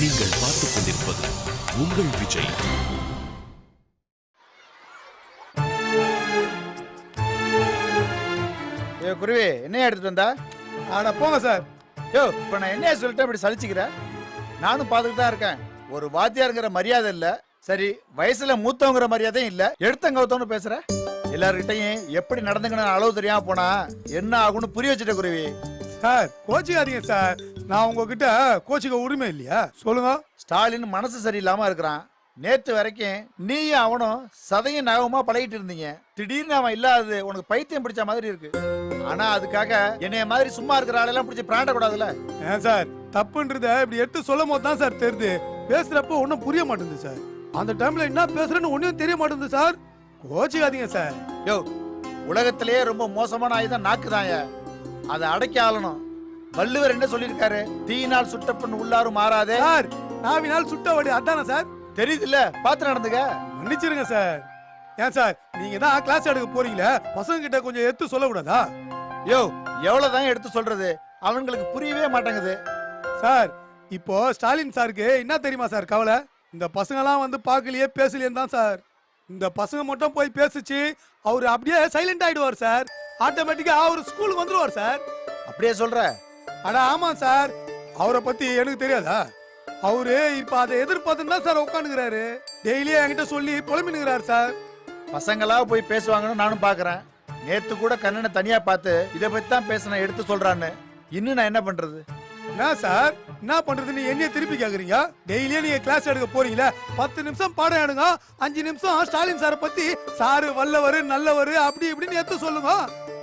நீங்கள் பார்த்துக் கொண்டிருப்பது உங்கள் விஜய். குருவி என்ன எடுத்துட்டு வந்தா? ஆனா போங்க சார். யோ, இப்ப நான் என்ன சொல்லிட்டேன் இப்படி சலிச்சுக்கிறேன்? நானும் பார்த்துட்டு தான் இருக்கேன். ஒரு வாத்தியாருங்கிற மரியாதை இல்ல, சரி வயசுல மூத்தவங்கிற மரியாதையும் இல்ல, எடுத்தங்கவுத்தவனு பேசுற. எல்லார்கிட்டையும் எப்படி நடந்துக்கணும் அளவு தெரியாம போனா என்ன ஆகும்னு புரிய வச்சுட்ட குருவி. சார் கோச்சிக்காதீங்க சார், நான் உங்ககிட்ட கோச்சிக்க உரிமை இல்லையா? சொல்லுங்க. ஸ்டாலின் மனசு சரியில்லாம இருக்கிறான். நேத்து வரைக்கும் நீயும் அவனும் சதையும் நகமா பழகிட்டு இருந்தீங்க. திடீர்னு அவன் இல்லாதது உனக்கு பைத்தியம் பிடிச்ச மாதிரி இருக்கு. ஆனா அதுக்காக என்னைய மாதிரி சும்மா இருக்கிற ஆளெல்லாம் பிடிச்சி பிராண்ட கூடாதுல்ல. ஏன் சார் தப்புன்றத இப்படி எடுத்து சொல்லும் போது தான் சார் தெரியுது. பேசுறப்ப ஒன்னும் புரிய மாட்டேங்குது சார். அந்த டைம்ல என்ன பேசுறேன்னு ஒன்னும் தெரிய மாட்டேங்குது சார். கோச்சிக்காதீங்க சார். யோ, உலகத்திலேயே ரொம்ப மோசமான ஆயுதம் நாக்குதாங்க. அதை அடக்கி ஆளணும். வள்ளுவர் என்ன சொல்லியிருக்காரு? தீயினால் சுட்ட பெண் உள்ளாரும் மாறாதே. சார் நாவினால் சுட்ட வடி அதானே சார்? தெரியுதுல்ல, பார்த்து நடந்துக்க. மன்னிச்சிருங்க சார். ஏன் சார் நீங்க தான் கிளாஸ் எடுக்க போறீங்களே, பசங்க கிட்ட கொஞ்சம் எடுத்து சொல்ல கூடாதா? யோ, எவ்வளவுதான் எடுத்து சொல்றது, அவங்களுக்கு புரியவே மாட்டேங்குது. சார் இப்போ ஸ்டாலின் சாருக்கு என்ன தெரியுமா சார் கவலை? இந்த பசங்கெல்லாம் வந்து பார்க்கலையே பேசலையே தான் சார். இந்த பசங்க மட்டும் போய் பேசிச்சு அவரு அப்படியே சைலண்ட் ஆயிடுவார் சார். ஆட்டோமேட்டிக்கா அவரு ஸ்கூலுக்கு வந்துருவார் சார். அப்படியே சொல்ற? அட ஆமா சார். அவரை பத்தி எனக்கு தெரியாதா? அவரு இப்ப அதை எதிர்பார்த்துன்னு தான் சார் உட்காந்துக்கிறாரு. டெய்லியே என்கிட்ட சொல்லி புலம்பினுங்கிறாரு சார். பசங்களா போய் பேசுவாங்கன்னு நானும் பாக்குறேன். நேத்து கூட கண்ணனை தனியா பார்த்து இதை பத்தி தான் பேசின எடுத்து சொல்றான்னு. இன்னும் நான் என்ன பண்றது? என்ன சார் என்ன பண்றதுன்னு என்னைய திருப்பி கேக்குறீங்க? டெய்லியே நீங்க கிளாஸ் எடுக்க போறீங்களா? 10 நிமிஷம் பாடம் எடுங்க, 5 நிமிஷம் ஸ்டாலின் சாரை பத்தி சாரு வல்லவரு நல்லவரு அப்படி இப்படின்னு எடுத்து சொல்லுங்க.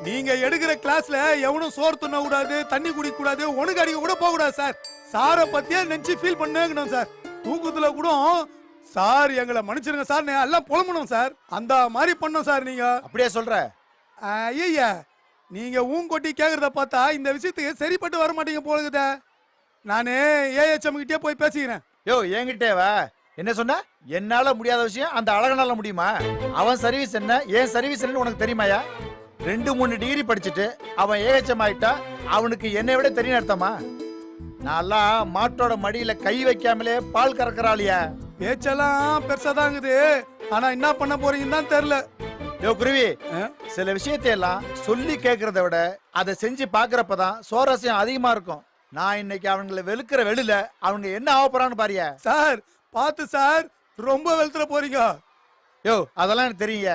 நீங்க எடுக்கிற கிளாஸ்ல எவனும் சோறு துண்ண கூடாது, தண்ணி குடிக்க கூடாது, உனக்கு அடிக்க கூட போக கூடாது சார். சாரை பத்தியே நினைச்சு ஃபீல் பண்ணுங்கணும் சார். தூக்கத்துல கூட சார் எங்களை மன்னிச்சிருங்க சார் எல்லாம் புலம்பணும் சார். அந்த மாதிரி பண்ணோம் சார். நீங்க அப்படியே சொல்ற? ஐயா நீங்க ஊங்கொட்டி கேக்குறத பார்த்தா இந்த விஷயத்துக்கு சரிப்பட்டு வர மாட்டீங்க போலுக்குத. நானே ஏஎச்எம் கிட்டே போய் பேசிக்கிறேன். யோ, என்கிட்டேவா? என்ன சொன்ன? என்னால முடியாத விஷயம் அந்த அழகனால முடியுமா? அவன் சர்வீஸ் என்ன, ஏன் சர்வீஸ் என்ன உனக்கு தெரியுமாயா? 2-3 டிகிரி படிச்சுட்டு அவன் ஏஎச்எம் ஆயிட்டா அவனுக்கு என்னை விட தெரியும் அர்த்தமா? நான் மாட்டோட மடியில கை வைக்காமலே பால் கறக்குறாளியா? பேச்செல்லாம் பெருசாதாங்குது, ஆனா என்ன பண்ண போறீங்கன்னு தான் தெரியல. யோ குருவி, சில விஷயத்தையெல்லாம் சொல்லி கேட்கறத விட அதை செஞ்சு பாக்குறப்பதான் சுவாரஸ்யம் அதிகமா இருக்கும். நான் இன்னைக்கு அவங்களை வெளுக்கிற வெளியில அவங்க என்ன ஆக போறான்னு பாரியா? சார் பார்த்து சார், ரொம்ப வெளுத்துற போறீங்க. யோ, அதெல்லாம் எனக்கு தெரியுங்க.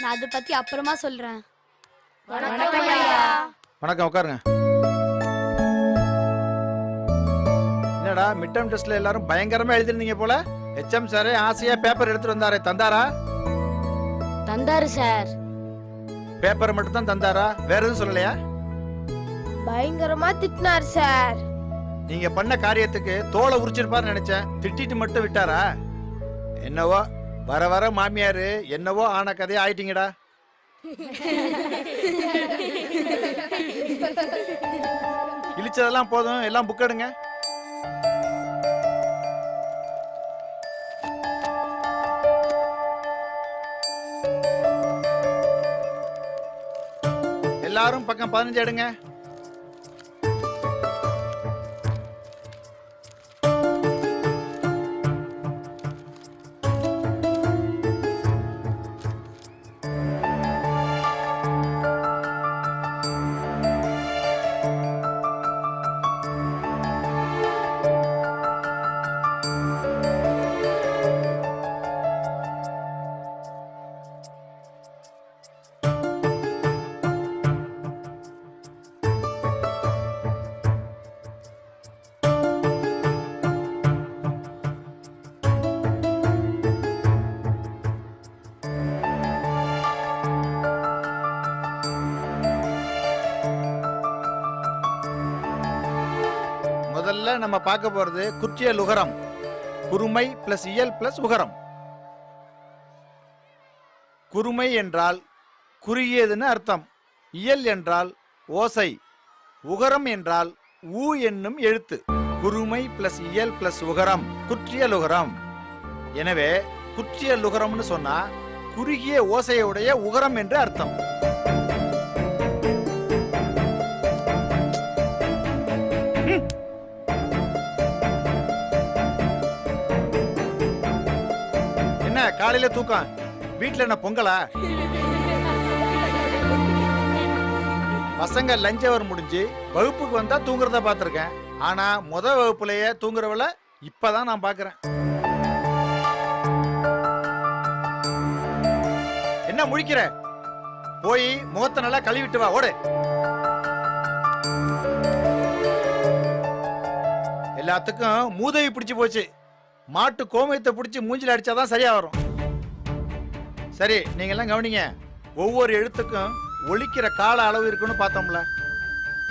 நான் அதை பத்தி அப்புறமா சொல்றேன். வணக்கம், உட்காருங்க. என்னடா மிட் டர்ம் டெஸ்ட்ல எல்லாரும் பயங்கரமா எழுதிருந்தீங்க போல. ஹெச்எம் சார் ஆசையா பேப்பர் எடுத்துட்டு வந்தாரே, தந்தாரா? தந்தாரு சார். பேப்பர் மட்டும் தான் தந்தாரா? வேற எதுவும் சொல்லலையா? பயங்கரமா திட்டினார் சார். நீங்க பண்ண காரியத்துக்கு தோலை உரிச்சிருப்பாரு நினைச்சேன். திட்டிட்டு மட்டும் விட்டாரா? என்னவோ வர வர மாமியாரு என்னவோ ஆன கதையா ஆயிட்டீங்கடா. இழிச்சதெல்லாம் போதும், எல்லாம் புக் எடுங்க. எல்லாரும் பக்கம் 15 எடுங்க. முதல்ல நம்ம பார்க்க போறது குற்றியல் உகரம். குறுமை பிளஸ் இயல் பிளஸ் உகரம். குறுமை என்றால் குறுகியதுன்னு அர்த்தம். இயல் என்றால் ஓசை. உகரம் என்றால் ஊ என்னும் எழுத்து. குறுமை பிளஸ் இயல் பிளஸ் உகரம் குற்றியல் உகரம். எனவே குற்றியல் உகரம்னு சொன்னா குறுகிய ஓசையுடைய உகரம் என்று அர்த்தம். காலையில தூக்கம்? வீட்டுல என்ன பொங்கலா? பசங்க லஞ்ச் அவர் முடிஞ்சு வகுப்புக்கு வந்தா தூங்குறத பாத்திருக்கேன். ஆனா வகுப்புலயே தூங்குறவள இப்பதான் நான் பாக்குறேன். என்ன முழிக்கிற? போய் முகத்தை நல்லா கழுவிட்டு வா, ஓடு. எல்லாத்துக்கும் மூதவி பிடிச்சு போச்சு. மாட்டு கோமயத்தை பிடிச்சி மூஞ்சில அடிச்சாதான் சரியா வரும். சரி, நீங்க எல்லாம் கவனிங்க. ஒவ்வொரு எழுத்துக்கும் ஒலிக்கிற கால அளவு இருக்குன்னு பார்த்தோம்ல.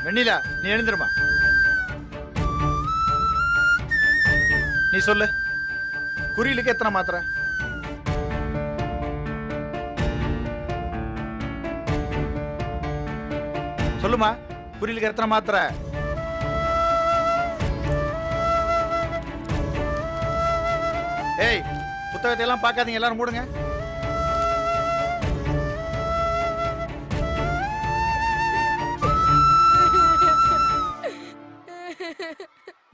வெண்ணிலா, நீ எழுந்திருமா. நீ சொல்லு, குறியிலுக்கு எத்தனை மாத்திரை? சொல்லுமா, குறியிலுக்கு எத்தனை மாத்திரை? ஏய், புத்தகத்தை எல்லாம் பார்க்காதீங்க, எல்லாரும் மூடுங்க.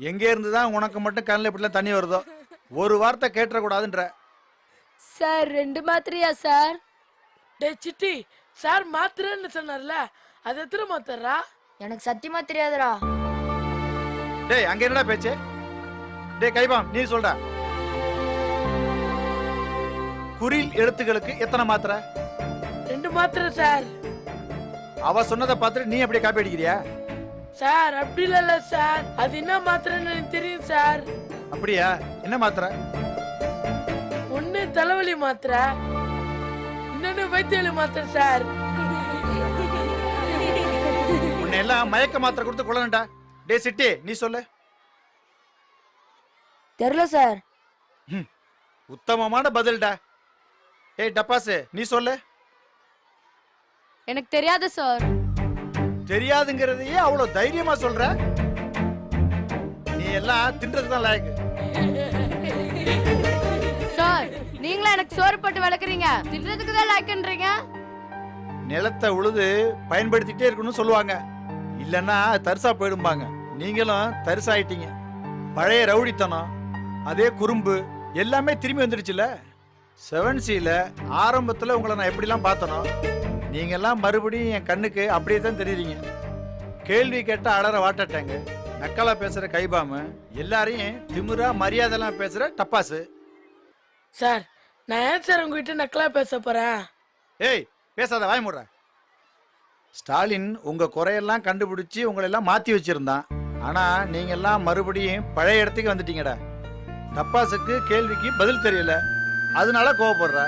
எங்க இருந்துதான் உனக்கு மட்டும் கண்ணில் இப்படிலாம் தண்ணி வருதோ? ஒரு வார்த்தை கேட்டக்கூடாதுன்ற. சார் 2 மாத்திரையா சார்? டே சிட்டி, சார் மாத்திரன்னு சொன்னார்ல, அது எத்தனை மாத்திரா? எனக்கு சத்தியமா தெரியாதுடா. டேய், அங்க என்னடா பேச்சு? டேய் கைபாம், நீ சொல்ற. குறில் எழுத்துக்களுக்கு எத்தனை மாத்திரை? 2 மாத்திரை சார். அவ சொன்னதை பார்த்துட்டு நீ அப்படியே காப்பி அடிக்கிறியா? சார் அப்படி இல்ல சார், அது என்ன மாத்திரைன்னு எனக்கு தெரியும் சார். அப்படியா? என்ன மாத்திரை? ஒண்ணு தலைவலி மாத்திரை, இன்னொன்னு வயிற்று மாத்திரை சார். உன்னை எல்லாம் மயக்க மாத்திரை கொடுத்து கொள்ளணும்டா. டேய் சிட்டி, நீ சொல்லு. தெரியல சார். உத்தமமான பதில்டா. ஏய் டப்பாசு, நீ சொல்லு. எனக்கு தெரியாது சார். தெரியாதுங்கிறதையே அவ்வளவு தைரியமா சொல்ற. நீ எல்லாம் தின்றதுக்கு தான் லாயக்கு. சார், நீங்களா எனக்கு சோறு போட்டு வளர்க்குறீங்க, தின்றதுக்கு தான் லாய்க்குன்றீங்க. நிலத்தை உழுது பயன்படுத்திட்டே இருக்கணும்னு சொல்லுவாங்க. இல்லன்னா தரிசா போயிடும்பாங்க. நீங்களும் தரிசாயிட்டீங்க. பழைய ரவுடித்தனம், அதே குறும்பு எல்லாமே திரும்பி வந்துடுச்சுல. 7Cல ஆரம்பத்துல உங்களை நான் எப்படிலாம் பார்த்தனோ, நீங்க எல்லாம் மறுபடியும் என் கண்ணுக்கு அப்படியே தான் தெரியுறீங்க. கேள்வி கேட்ட அலற வாட்டட்டாங்க, நக்கலா பேசுற கைபாமு, எல்லாரையும் திமிரா மரியாதைலாம் பேசுற டப்பாசு. சார், நான் ஏன் சார் உங்ககிட்ட நக்கலா பேச போறேன்? ஏய், பேசாத, வாய் மூடுற. ஸ்டாலின் உங்க குறையெல்லாம் கண்டுபிடிச்சு உங்களை எல்லாம் மாத்தி வச்சிருந்தான். ஆனா நீங்க எல்லாம் மறுபடியும் பழைய இடத்துக்கு வந்துட்டீங்கடா. டப்பாசுக்கு கேள்விக்கு பதில் தெரியல, அதனால கோவப்படுற.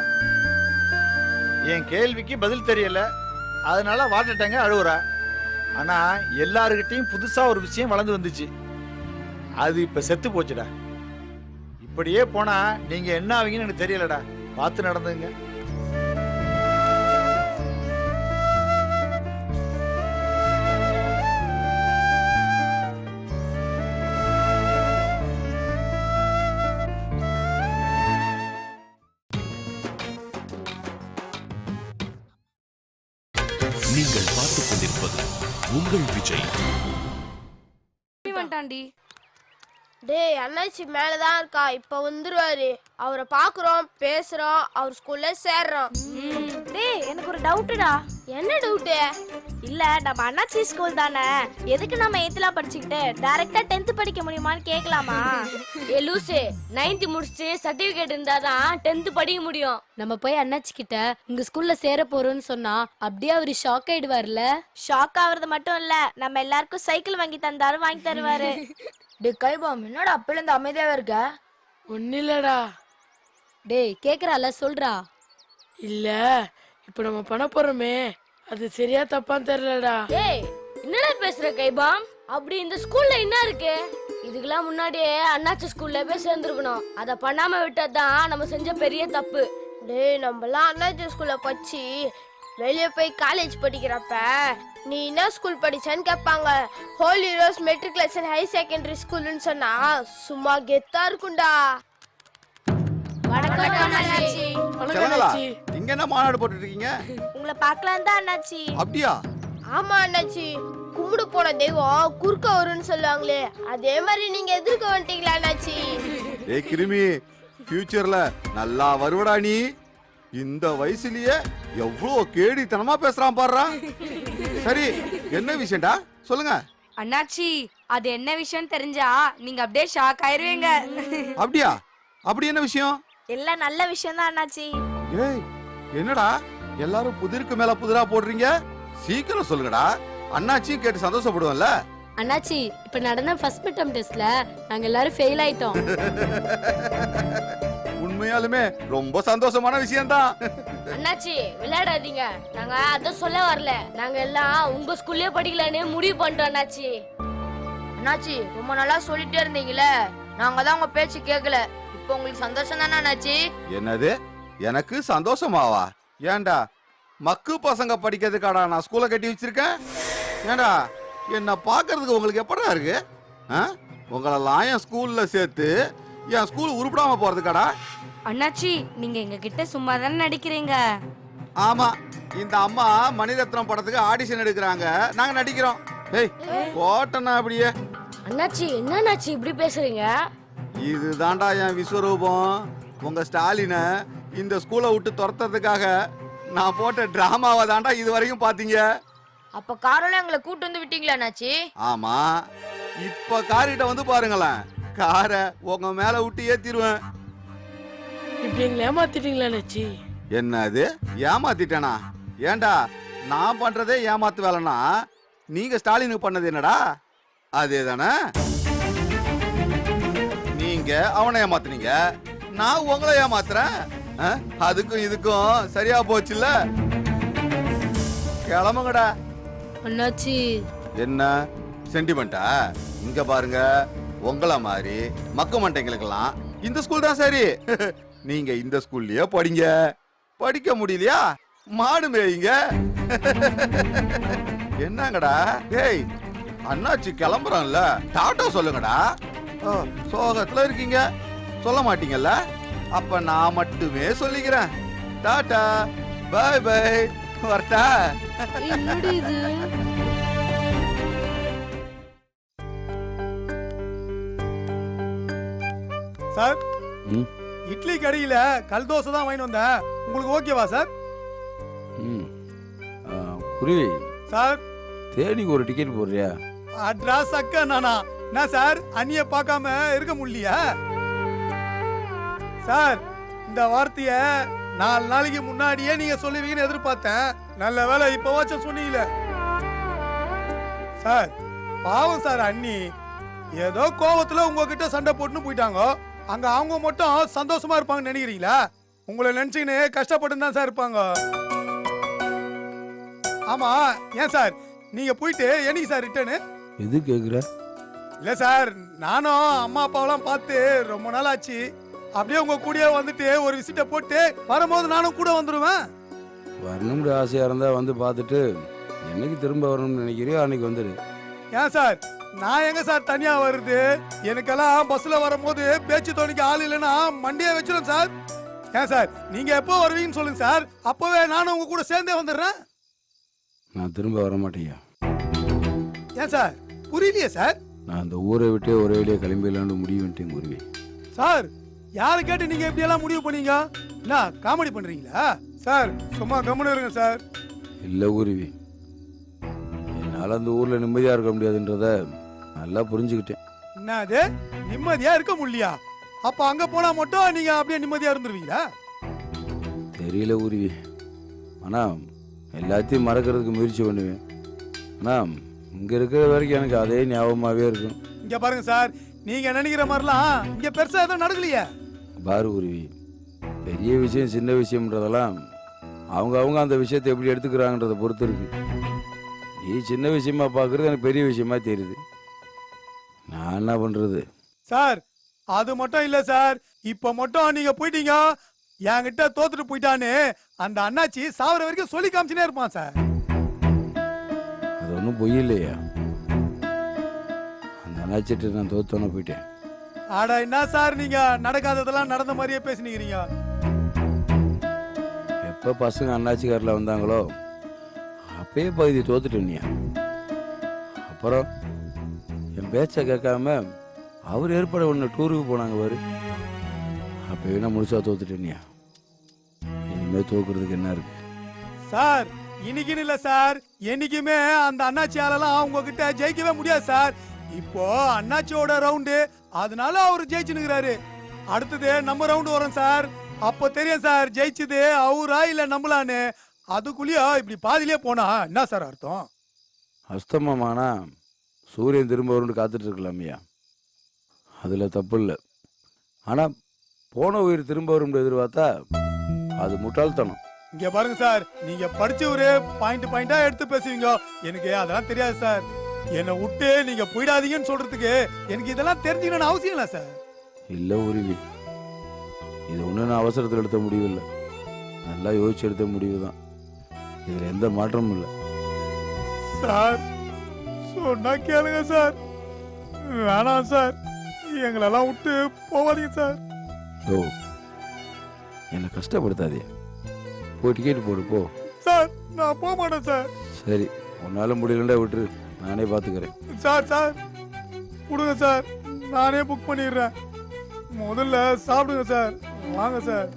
என் கேள்விக்கு பதில் தெரியல, அதனால வாட்டட்டாங்க அழுவுறா. ஆனா எல்லாருக்கிட்டையும் புதுசா ஒரு விஷயம் வளர்ந்து வந்துச்சு. அது இப்ப செத்து போச்சுடா. இப்படியே போனா நீங்க என்ன ஆவீங்கன்னு எனக்கு தெரியலடா. பார்த்து நடந்துங்க. நீங்கள் பார்த்துக் கொண்டிருப்பது உங்கள் விஜய். டேய், அண்ணாச்சி மேலதான் இருக்கா, இப்ப வந்துருவாரு. அவரை பாக்குறோம், பேசுறோம், அவர் ஸ்கூல்ல சேர்றோம். டேய், எனக்கு ஒரு டவுட்டுடா. என்ன டவுட்டு? இல்ல, நம்ம அண்ணாச்சி ஸ்கூல் தானே, எதுக்கு நம்ம 8th படிச்சுக்கிட்டு டைரக்டா 10th படிக்க முடியுமான்னு கேட்கலாமா? ஏ லூசு, 9th முடிச்சுட்டு சர்டிபிகேட் இருந்தாதான் 10th படிக்க முடியும். நம்ம போய் அண்ணாச்சி கிட்ட உங்க ஸ்கூல்ல சேர போறோம்னு சொன்னா அப்படியே அவரு ஷாக் ஆயிடுவார்ல. ஷாக் ஆவறது மட்டும் இல்ல, நம்ம எல்லாருக்கும் சைக்கிள் வாங்கி தந்தாலும் வாங்கி தருவாரு. டேய் கைபாம், என்னடா அப்பல இருந்து அமைதியாவே இருக்க? ஒன்னும் இல்லடா. டேய் கேக்குறால, சொல்றா. இல்ல, இப்ப நம்ம பண்ண போறோமே, அது சரியா தப்பான்னு தெரியலடா. டேய், என்னடா பேசுற கைபாம்? அப்படி இந்த ஸ்கூல்ல என்ன இருக்கு? இதுக்கெல்லாம் முன்னாடியே அண்ணாச்சி ஸ்கூல்ல போய் சேர்ந்துருக்கணும். அத பண்ணாம விட்டதுதான் நம்ம செஞ்ச பெரிய தப்பு. டேய், நம்மலாம் அண்ணாச்சி ஸ்கூல்ல படிச்சு வெளியே போய் காலேஜ் படிக்கிறப்ப நீ என்ன ஸ்கூல் படிச்சான்னு கேட்பாங்க. Holy Rose matriculation high secondary ஸ்கூல்னு சொன்னா சும்மா கெத்தா இருக்கும்டா. வணக்கம் அண்ணாச்சி. வணக்கம் அண்ணாச்சி. இங்க என்ன மாநாடு போட்டுட்டு இருக்கீங்க? உங்களை பார்க்கலாம் தான் அண்ணாச்சி. அப்படியா? ஆமா அண்ணாச்சி, கும்பிடு போன தெய்வம் குறுக்க வரும்னு சொல்லுவாங்களே, அதே மாதிரி நீங்க எதிர்க்க வந்துட்டீங்களா அண்ணாச்சி? ஏய் கிருமி, ஃபியூச்சர்ல நல்லா வருவடா நீ. இந்த வயசுலயே எவ்வளவு கேடித்தனமா பேசுறான் பாடுறா. சரி, என்ன விஷயம்டா சொல்லுங்க. அண்ணாச்சி, அது என்ன விஷயம் தெரிஞ்சா நீங்க அப்படியே ஷாக் ஆயிருவீங்க. அப்படியா? அப்படி என்ன விஷயம்? எல்லாம் நல்ல விஷயம் தான் அண்ணாச்சி. ஏய், என்னடா எல்லாரும் புதிருக்கு மேல புதிரா போடுறீங்க? சீக்கிரம் சொல்லுங்கடா, அண்ணாச்சியும் கேட்டு சந்தோஷப்படுவோம்ல. அண்ணாச்சி, இப்ப நடந்த ஃபர்ஸ்ட் மிட் டெஸ்ட்ல நாங்க எல்லாரும் ஃபெயில் ஆயிட்டோம். உண்மையாலுமே ரொம்ப சந்தோஷமான விஷயம்தான். அண்ணாச்சி, விளையாடாதீங்க. நாங்க அத சொல்ல வரல. நாங்க எல்லாம் உங்க ஸ்கூல்லயே படிக்கலான்னு முடிவு பண்ணிட்டோம் அண்ணாச்சி. அண்ணாச்சி, ரொம்ப நாளா சொல்லிட்டே இருந்தீங்களே, நாங்க தான் உங்க பேச்சு கேட்கல. இப்போ உங்களுக்கு சந்தோஷம் தானே அண்ணாச்சி? என்னது, எனக்கு சந்தோஷமாவா? ஏன்டா மக்கு பசங்க படிக்கிறதுக்காடா நான் ஸ்கூலை கட்டி வச்சிருக்கேன்? ஏண்டா என்ன பாக்குறதுக்கு உங்களுக்கு எப்படா இருக்கு? உங்களெல்லாம் என் ஸ்கூல்ல சேர்த்து என் ஸ்கூல் உருப்படாம போறதுக்காடா? அண்ணாச்சி, நீங்க எங்க கிட்ட சும்மா தானே நடிக்கிறீங்க. ஆமா, இந்த அம்மா மணிரத்னம் படத்துக்கு ஆடிஷன் எடுக்கிறாங்க, நாங்க நடிக்கிறோம். ஏய், போட்டனா அப்படியே. அண்ணாச்சி, என்ன அண்ணாச்சி இப்படி பேசுறீங்க? இதுதான்டா என் விஸ்வரூபம். உங்க ஸ்டாலின இந்த ஸ்கூலை விட்டு துரத்துறதுக்காக நான் போட்ட டிராமாவை தாண்டா இது வரைக்கும் பாத்தீங்க. அப்ப காரோல எங்களை கூட்டு வந்து விட்டீங்களா அண்ணாச்சி? ஆமா, இப்ப காரிட்ட வந்து பாருங்களேன், காரை உங்க மேல விட்டு ஏத்திடுவேன். இப்படி எங்களை ஏமாத்திட்டீங்களா அண்ணாச்சி? என்னது, ஏமாத்திட்டேனா? ஏண்டா நான் பண்றதே ஏமாத்து வேலைனா நீங்க ஸ்டாலினுக்கு பண்ணது என்னடா? அதே தானே. நீங்க அவனை ஏமாத்துனீங்க, நான் உங்களை ஏமாத்துறேன். அதுக்கும் இதுக்கும் சரியா போச்சுல்ல? கிளம்புங்கடா. அண்ணாச்சி, என்ன சென்டிமெண்டா? இங்க பாருங்க, உங்கள மாதிரி மக்க மண்டைங்களுக்கெல்லாம் இந்த ஸ்கூல் தான் சரி. நீங்க இந்த ஸ்கூல்லயே படிங்க. படிக்க முடியலையா மாடு மேய்ங்க. என்னங்கடா? ஏய், அண்ணாச்சி கிளம்புறான்ல, டாட்டா சொல்லுங்கடா. சோகத்துல இருக்கீங்க, சொல்ல மாட்டீங்கல்ல? அப்ப நான் மட்டுமே சொல்லிக்கிறேன். டாட்டா, பை பை, வரட்டா? என்னடி இது? சார், இட்லி கடையில கல் தோசை தான் வாங்கி வந்தேன். உங்களுக்கு ஓகேவா சார்? குருவி சார், தேனிக்கு ஒரு டிக்கெட் போடுறியா? அட்ரஸ் அக்கா நானா? என்ன சார், அண்ணிய பார்க்காம இருக்க முடியலையா? சார், இந்த வார்த்தைய 4 நாளைக்கு முன்னாடியே நீங்க சொல்லுவீங்கன்னு எதிர்பார்த்தேன். நல்ல வேலை இப்பவாச்சும் சொன்னீங்களே. சார், பாவம் சார், அண்ணி ஏதோ கோவத்துல உங்ககிட்ட சண்டை போட்டுன்னு போயிட்டாங்க. அங்க அவங்க மட்டும் சந்தோஷமா இருப்பாங்கன்னு நினைக்கிறீங்களா? உங்களை நினைச்சுக்கின்னு கஷ்டப்பட்டு தான் சார் இருப்பாங்க. ஆமா, ஏன் சார் நீங்க போயிட்டு என்னைக்கு சார் ரிட்டர்னு? எது கேக்குற? இல்ல சார், நானும் அம்மா அப்பாவெல்லாம் பார்த்து ரொம்ப நாள் ஆச்சு. அப்படியே உங்க கூடயே வந்துட்டு ஒரு விசிட்ட போட்டு வரும்போது நானும் கூட வந்துடுவேன். வரணும்னு ஆசையா இருந்தா வந்து பார்த்துட்டு என்னைக்கு திரும்ப வரணும்னு நினைக்கிறியோ அன்னைக்கு வந்துடு. ஏன் சார், நான் எங்க சார் தனியா வருது? எனக்கெல்லாம் பஸ்ல வரும்போது பேச்சு தோணிக்கு ஆள் இல்லைன்னா மண்டியை வச்சிடும் சார். ஏன் சார், நீங்க எப்போ வருவீங்கன்னு சொல்லுங்க சார், அப்பவே நானும் உங்க கூட சேர்ந்தே வந்துடுறேன். நான் திரும்ப வர மாட்டேங்க. ஏன் சார், புரியலையே சார்? நான் அந்த ஊரை விட்டே ஒரே வழியே கிளம்பிடலான்னு முடிவு பண்ணிட்டேன் குருவி. சார், யாரை கேட்டு நீங்க இப்படி எல்லாம் முடிவு பண்ணீங்க? என்ன காமெடி பண்றீங்களா? சார், சும்மா கம்முன்னு இருங்க சார். இல்லை குருவி, என்னால் அந்த ஊரில் நிம்மதியாக இருக்க முடியாதுன்றத நல்லா புரிஞ்சுக்கிட்டேன். என்னது, நிம்மதியா இருக்க முடியலையா? அப்ப அங்க போனா மட்டும் நீங்க அப்படியே நிம்மதியா இருந்துருவீங்களா? தெரியல குருவி, ஆனால் எல்லாத்தையும் மறக்கிறதுக்கு முயற்சி பண்ணுவேன். ஆனால் இங்கே இருக்கிற வரைக்கும் எனக்கு அதே ஞாபகமாகவே இருக்கும். இங்க பாருங்க சார், நீங்க நினைக்கிற மாதிரிலாம் இங்க பெருசா எதுவும் நடக்கலையே. பாரு குருவி, பெரிய விஷயம் சின்ன விஷயம்ன்றதெல்லாம் அவங்க அந்த விஷயத்தை எப்படி எடுத்துக்கிறாங்கன்றதை பொறுத்து இருக்கு. நீ சின்ன விஷயமா பார்க்கறது எனக்கு பெரிய விஷயமா தெரியுது. நான் என்ன பண்றது? சார், அது மட்டும் இல்ல சார், இப்ப மட்டும் நீங்க போயிட்டீங்க, என்கிட்ட தோத்துட்டு போயிட்டான்னு அந்த அண்ணாச்சி சாவர வரைக்கும் சொல்லி காமிச்சுனே இருப்பான் சார். அது ஒன்றும் பொய் இல்லையா? அந்த அண்ணாச்சிட்டு நான் தோத்தோன்னு போயிட்டேன். ஆடா, என்ன சார் நீங்க நடக்காததெல்லாம் நடந்த மாதிரியே பேசினீங்க. எப்போ பசங்க அண்ணாச்சிக்காரில் வந்தாங்களோ அப்பயே பகுதி தோத்துட்டேன்யா. அப்புறம் என் பேச்சை கேட்காம அவர் ஏற்பாடு ஒன்று டூருக்கு போனாங்க பாரு, அப்போ வேணா முழுசா தோத்துட்டேனியா, இனிமே தோக்குறதுக்கு என்ன இருக்கு? சார் இன்னைக்குன்னு இல்ல சார், என்னைக்குமே அந்த அண்ணாச்சியாலலாம் உங்ககிட்ட ஜெயிக்கவே முடியாது சார். இப்போ அண்ணாச்சியோட ரவுண்டு, அதனால அவரு ஜெயிச்சுனுக்குறாரு. அடுத்தது நம்ம ரவுண்டு வரும் சார், அப்போ தெரியும் சார் ஜெயிச்சது அவரா இல்ல நம்மளான்னு. அதுக்குள்ளேயே இப்படி பாதியிலே போனா என்ன சார் அர்த்தம்? அஸ்தமமானா சூரியன் திரும்ப வரும்னு காத்துட்டு இருக்கலாமையா, அதில் தப்பு இல்லை. ஆனால் போன உயிர் திரும்ப வரும்னு எதிர்பார்த்தா அது முட்டாள்தனம். இங்க பாருங்க சார், நீங்க படிச்சவரு பாயிண்டா எடுத்து பேசுவீங்க, எனக்கு அதெல்லாம் தெரியாது சார். என்னை விட்டு நீங்க போயிடாதீங்கன்னு சொல்றதுக்கு எனக்கு இதெல்லாம் தெரிஞ்சுக்கணும்னு அவசியம் இல்லை சார். இல்லை உருவி, இது ஒன்றும் நான் அவசரத்தில் எடுத்த முடிவு இல்லை, நல்லா யோசிச்சு எடுத்த முடிவு தான். இதில் எந்த மாற்றமும் இல்லை. சார் சொன்னா கேளுங்க சார், வேணாம் சார், எங்களெல்லாம் விட்டு போவாதீங்க சார். ஓ, என்னை கஷ்டப்படுத்தாதே, போய் டிக்கெட் போடு போ. சார் நான் போக மாட்டேன் சார். சரி, உன்னால முடியலண்டா விட்டுரு, நானே பார்த்துக்கிறேன். சார் சார் கொடுங்க சார், நானே புக் பண்ணிடுறேன். முதல்ல சாப்பிடுங்க சார், வாங்க சார்,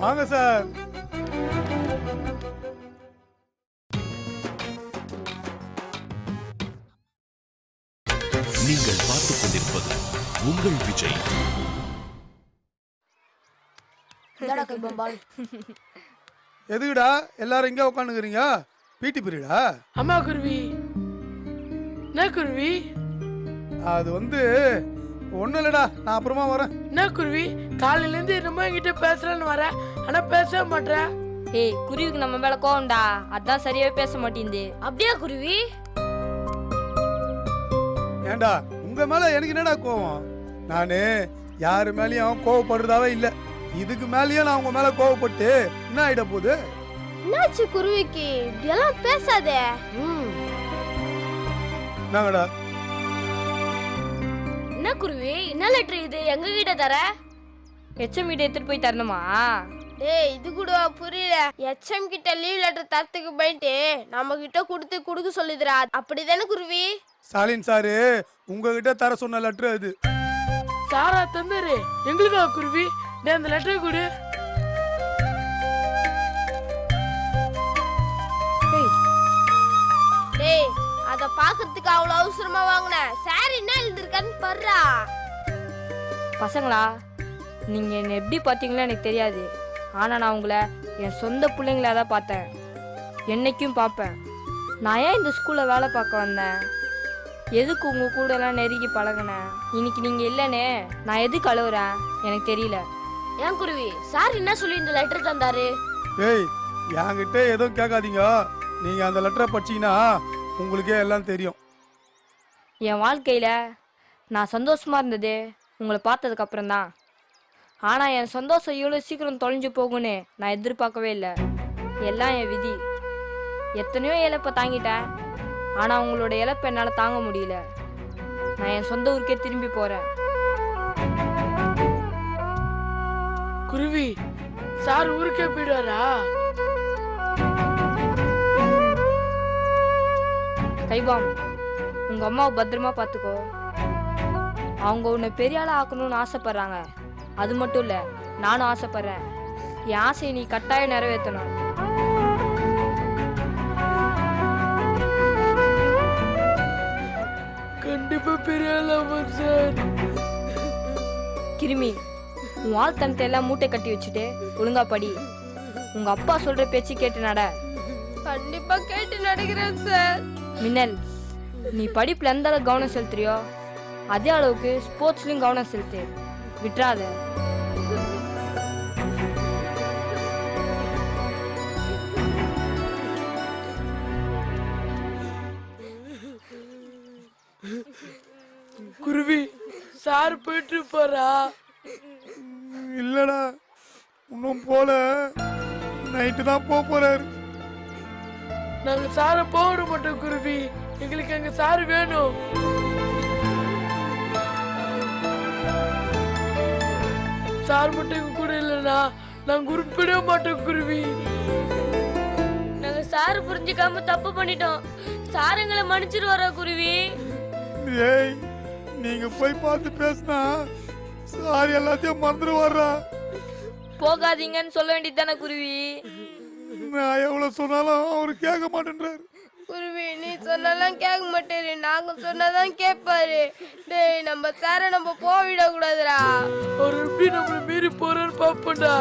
வாங்க சார். நீங்கள் பார்த்துக் கொண்டிருப்பது உங்கள் விஜய். இந்தாடா கைபாம் பால். எதுக்குடா எல்லாரும் இங்க உட்காந்துக்கிறீங்க? பிடி பீரியடா? அம்மா குருவி, என்ன குருவி? அது ஒன்றும் இல்லடா, நான் அப்புறமா வரேன். என்ன குருவி, காலையில இருந்து என்னமோ என்கிட்ட பேசுறேன்னு வர, ஆனா பேசவே மாட்டேற. ஏய், குருவிக்கு நம்ம மேல கோவம்டா, அதான் சரியாவே பேச மாட்டேங்குது. அப்படியா குருவி? ஏண்டா உங்க மேல எனக்கு என்னடா கோவம்? நானு யாரு மேலயும் கோவப்படுறதாவே இல்ல, இதுக்கு மேலயும் நான் உங்க மேல கோவப்பட்டு என்ன ஆயிட போகுது? என்னாச்சு குருவிக்கு இப்படியெல்லாம் பேசாதே. நாங்கடா என்ன குருவி, என்ன லெட்டர் இது எங்க கிட்ட தர? எச்சம் வீட்டை எடுத்துட்டு போய் தரணுமா? டேய் இது கூட புரியல. எச்எம் கிட்ட லீவ் லெட்டர் தரத்துக்கு போயிட்டு நம்ம கிட்ட கொடுக்க சொல்லுதுடா, அப்படிதானே குருவி? ஸ்டாலின் சாரு உங்ககிட்ட தர சொன்ன லெட்டர் அது. சாரா தந்தாரு எங்களுக்கா குருவி? டேய் அந்த லெட்டரை கொடு. டேய் அத பாக்குறதுக்கு அவ்வளவு அவசரமா வாங்குன சார் என்ன எழுதிருக்கான்னு பாருடா. பசங்களா, நீங்க என்ன எப்படி பார்த்தீங்களோ எனக்கு தெரியாது, ஆனா நான் உங்களை என் சொந்த பிள்ளைங்களா தான் பார்த்தேன், என்னைக்கும் பார்ப்பேன். நான் ஏன் இந்த ஸ்கூல்ல வேலை பார்க்க வந்தேன்? எதுக்கு உங்க கூட எல்லாம் நெருங்கி பழகினேன்? இன்னைக்கு நீங்க இல்லைனே நான் எதுக்கு அழுவுறேன் எனக்கு தெரியல. ஏன் குருவி, சார் என்ன சொல்லி இந்த லெட்டர் தந்தாரு? டேய் என்கிட்ட எதுவும் கேட்காதீங்க, நீங்க அந்த லெட்டரை படிச்சீங்கன்னா உங்களுக்கே எல்லாம் தெரியும். என் வாழ்க்கையில நான் சந்தோஷமா இருந்தது உங்களை பார்த்ததுக்கு அப்புறம் தான். ஆனா என் சந்தோஷம் இவ்வளோ சீக்கிரம் தொலைஞ்சு போகும்னு நான் எதிர்பார்க்கவே இல்லை. எல்லாம் என் விதி. எத்தனையோ இழப்பை தாங்கிட்டேன், ஆனா உங்களோட இழப்பை என்னால் தாங்க முடியல. நான் என் சொந்த ஊருக்கே திரும்பி போறேன். குருவி, சார் ஊருக்கே போயிடுவாரா? கைபாம், உங்க அம்மாவை பத்திரமா பார்த்துக்கோ. அவங்க உன்னை பெரிய ஆளா ஆக்கணும்னு ஆசைப்படுறாங்க, அது மட்டும் இல்ல நானும் ஆசைப்படுறேன். என் ஆசையை நீ கட்டாயம் நிறைவேற்றணும். கண்டிப்பா பெரிய ஆளா சார். கிருமி, உன் வாழ்த்தனத்தை எல்லாம் மூட்டை கட்டி வச்சுட்டு ஒழுங்கா படி. உங்க அப்பா சொல்ற பேச்சு கேட்டு நட. கண்டிப்பா கேட்டு நடக்கிறேன் சார். மின்னல், நீ படிப்புல எந்த அளவுக்கு கவனம் செலுத்துறியோ அதே அளவுக்கு ஸ்போர்ட்ஸ்லயும் கவனம் செலுத்து, விட்டுறாத. குருவி, சார் போயிட்டு போறா? இல்லடா இன்னும் போல, நைட்டு தான் போறாரு. நாங்க சார போட மாட்டோம் குருவி, எங்களுக்கு அங்க சார் வேணும். சார் மட்டும் எங்க கூட இல்லைன்னா நாங்க உருப்பிடவே மாட்டோம் குருவி. நாங்க சாரு புரிஞ்சுக்காம தப்பு பண்ணிட்டோம், சாருங்களை மன்னிச்சிருவாரா குருவி? ஏய் நீங்க போய் பார்த்து பேசினா சார் எல்லாத்தையும் மறந்துடுவாரா. போகாதீங்கன்னு சொல்ல வேண்டியது தானே குருவி. நான் எவ்வளவு சொன்னாலும் அவரு கேட்க மாட்டேன்றாரு. குருவி நீ சொன்னாலாம் கேட்க மாட்டேரு, நாங்க சொன்னாதான் கேட்பாரு. டேய் நம்ம சார நம்ம போவிட கூடாதுடா. அவர் எப்படி நம்மள மீறி போறான்னு பாப்போம்டா.